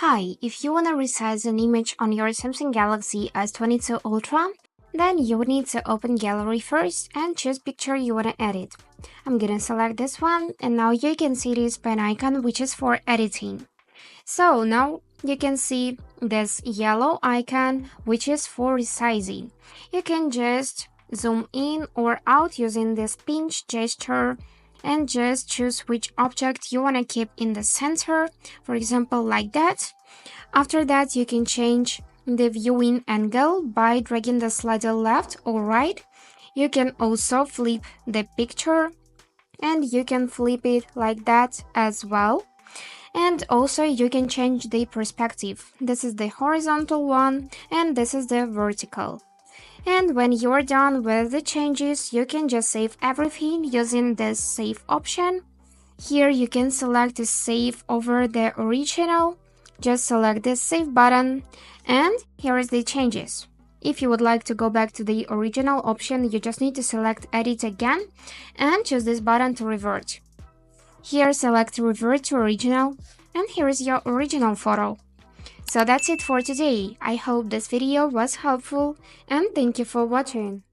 Hi, if you want to resize an image on your Samsung Galaxy S22 Ultra, then you would need to open Gallery first and choose picture you want to edit. I'm gonna select this one, and now you can see this pen icon which is for editing. So now you can see this yellow icon which is for resizing. You can just zoom in or out using this pinch gesture and just choose which object you want to keep in the center, for example like that. After that, you can change the viewing angle by dragging the slider left or right. You can also flip the picture and you can flip it like that as well. And also you can change the perspective. This is the horizontal one and this is the vertical. And when you're done with the changes, you can just save everything using this save option. Here you can select the save over the original. Just select the save button and here is the changes. If you would like to go back to the original option, you just need to select edit again and choose this button to revert. Here select revert to original and here is your original photo. So that's it for today. I hope this video was helpful and thank you for watching.